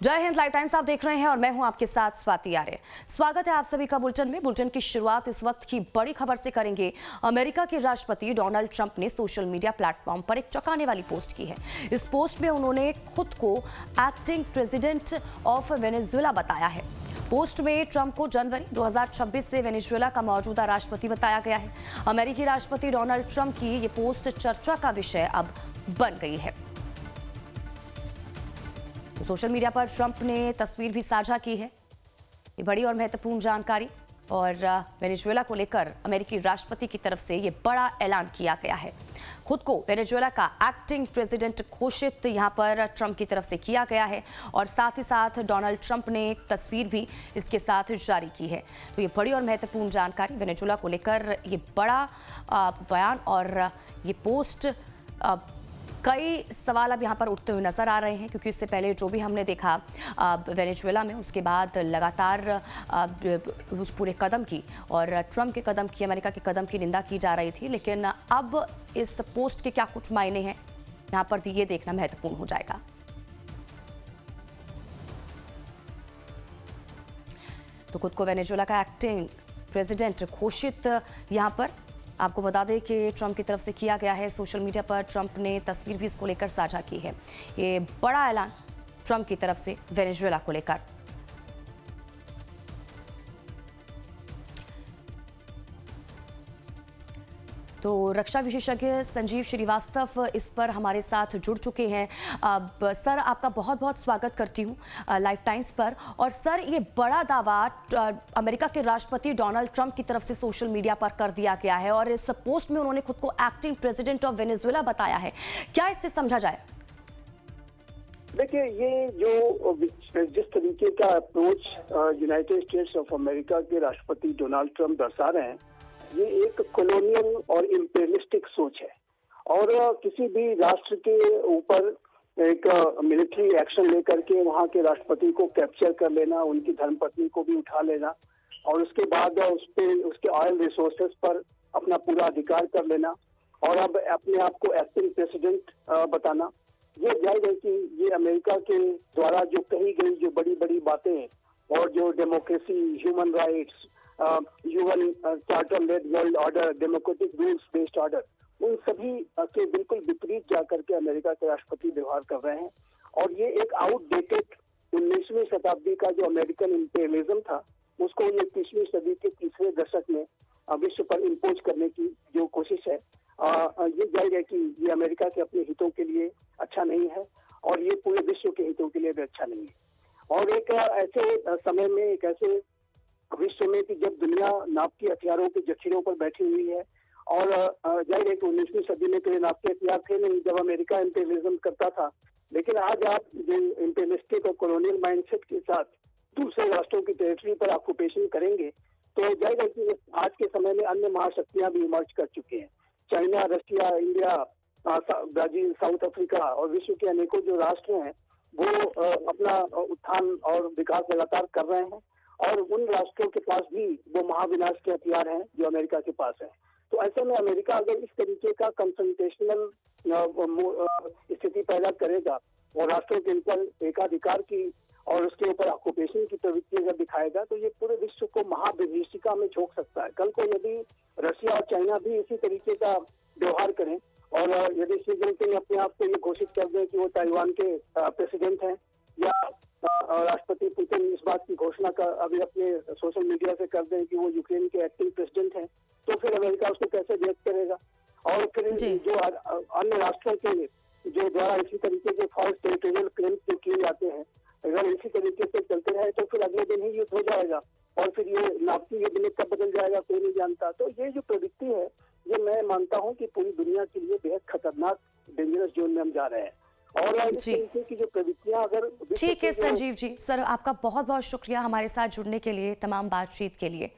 जय Hind, live times आप देख रहे हैं और मैं हूं आपके साथ स्वाति आर्य। स्वागत है आप सभी का बुलेटिन में। बुलेटिन की शुरुआत इस वक्त की बड़ी खबर से करेंगे। अमेरिका के राष्ट्रपति डोनाल्ड ट्रंप ने सोशल मीडिया प्लेटफॉर्म पर एक चौंकाने वाली पोस्ट की है। इस पोस्ट में उन्होंने खुद को एक्टिंग प्रेसिडेंट ऑफ वेनेजुएला बताया है। पोस्ट में ट्रंप को जनवरी 2026 से वेनेजुएला का मौजूदा राष्ट्रपति बताया गया है। अमेरिकी राष्ट्रपति डोनाल्ड ट्रंप की ये पोस्ट चर्चा का विषय अब बन गई है। तो सोशल मीडिया पर ट्रंप ने तस्वीर भी साझा की है। ये बड़ी और महत्वपूर्ण जानकारी, और वेनेजुएला को लेकर अमेरिकी राष्ट्रपति की तरफ से ये बड़ा ऐलान किया गया है। खुद को वेनेजुएला का एक्टिंग प्रेसिडेंट घोषित यहां पर ट्रंप की तरफ से किया गया है, और साथ ही साथ डोनाल्ड ट्रंप ने एक तस्वीर भी इसके साथ जारी की है। तो ये बड़ी और महत्वपूर्ण जानकारी, वेनेजुएला को लेकर ये बड़ा बयान और ये पोस्ट। कई सवाल अब यहाँ पर उठते हुए नजर आ रहे हैं, क्योंकि इससे पहले जो भी हमने देखा वेनेजुएला में, उसके बाद लगातार उस पूरे कदम की और ट्रंप के कदम की, अमेरिका के कदम की निंदा की जा रही थी। लेकिन अब इस पोस्ट के क्या कुछ मायने हैं, यहाँ पर ये देखना महत्वपूर्ण हो जाएगा। तो खुद को वेनेजुएला का एक्टिंग प्रेसिडेंट घोषित यहाँ पर आपको बता दें कि ट्रंप की तरफ से किया गया है। सोशल मीडिया पर ट्रंप ने तस्वीर भी इसको लेकर साझा की है। ये बड़ा ऐलान ट्रंप की तरफ से वेनेजुएला को लेकर। तो रक्षा विशेषज्ञ संजीव श्रीवास्तव इस पर हमारे साथ जुड़ चुके हैं। अब सर, आपका बहुत बहुत स्वागत करती हूं लाइव टाइम्स पर। और सर, ये बड़ा दावा अमेरिका के राष्ट्रपति डोनाल्ड ट्रंप की तरफ से सोशल मीडिया पर कर दिया गया है, और इस पोस्ट में उन्होंने खुद को एक्टिंग प्रेसिडेंट ऑफ वेनेजुएला बताया है। क्या इससे समझा जाए? देखिए, ये जो जिस तरीके का approach United states of America के राष्ट्रपति डोनाल्ड ट्रंप दर्शा रहे हैं, ये एक कॉलोनियल और इंपीरियलिस्टिक सोच है। और किसी भी राष्ट्र के ऊपर एक मिलिट्री एक्शन लेकर के वहाँ के राष्ट्रपति को कैप्चर कर लेना, उनकी धर्मपत्नी को भी उठा लेना, और उसके बाद उसके ऑयल रिसोर्सेज पर अपना पूरा अधिकार कर लेना, और अब अपने आप को एक्टिंग प्रेसिडेंट बताना, ये जाहिर है कि ये अमेरिका के द्वारा जो कही गई जो बड़ी बड़ी बातें और जो democracy, human rights, UN charter led world order, democratic rules based order, उन सभी के बिल्कुल विपरीत जाकर के अमेरिका के राष्ट्रपति व्यवहार कर रहे हैं। और ये एक आउटडेटेड 19वीं शताब्दी का जो अमेरिकन इंपीरियलिज्म था, उसको 21वीं सदी के तीसरे दशक में विश्व पर इम्पोज करने की जो कोशिश है, ये जाहिर है कि ये अमेरिका के अपने हितों के लिए अच्छा नहीं है, और ये पूरे विश्व के हितों के लिए भी अच्छा नहीं है। और एक ऐसे समय में, एक ऐसे विश्व में कि जब दुनिया नाप के हथियारों के जखीरों पर बैठी हुई है, और जाहिर है कि 19वीं सदी में तो नाप के हथियार थे नहीं जब अमेरिका इंपीरियलिज्म करता था। लेकिन आज आप जो इंपीरियलिस्टिक और कॉलोनियल माइंडसेट के साथ दूसरे राष्ट्रों की टेरिटरी पर ऑक्यूपेशन करेंगे, तो जाहिर है कि आज के समय में अन्य महाशक्तियां भी इमर्ज कर चुकी हैं। China, Russia, India, Brazil, south Africa और विश्व के अनेकों जो राष्ट्र हैं, वो अपना उत्थान और विकास लगातार कर रहे हैं, और उन राष्ट्रों के पास भी वो महाविनाश के हथियार हैं जो अमेरिका के पास है। तो ऐसे में अमेरिका अगर इस तरीके का कंफ्रंटेशनल स्थिति पैदा करेगा और राष्ट्रों के ऊपर एकाधिकार की और उसके ऊपर ऑक्यूपेशन की प्रवृत्ति अगर दिखाएगा, तो ये पूरे विश्व को महाविभीषिका में झोंक सकता है। कल को यदि रशिया और चाइना भी इसी तरीके का व्यवहार करें, और यदि शी जिनपिंग अपने आप को ये घोषित कर दें कि वो ताइवान के प्रेसिडेंट हैं, या राष्ट्रपति पुतिन इस बात की घोषणा का अभी अपने सोशल मीडिया से कर दें कि वो यूक्रेन के एक्टिंग प्रेसिडेंट हैं, तो फिर अमेरिका उसको कैसे रिएक्ट करेगा? और फिर जो अन्य राष्ट्रों के जो द्वारा इसी तरीके के फॉल्स टेरिटोरियल क्लेम्स जो किए जाते हैं, अगर इसी तरीके से चलते रहे तो फिर अगले दिन ही युद्ध हो जाएगा, और फिर ये नापी युद्ध में कब बदल जाएगा कोई नहीं जानता। तो ये जो प्रवृत्ति है, ये मैं मानता हूँ कि पूरी दुनिया के लिए बेहद खतरनाक, डेंजरस जोन में हम जा रहे हैं। और इस तरीके की जो प्रवृत्तियां अगर ठीक है संजीव जी, सर आपका बहुत बहुत शुक्रिया हमारे साथ जुड़ने के लिए, तमाम बातचीत के लिए।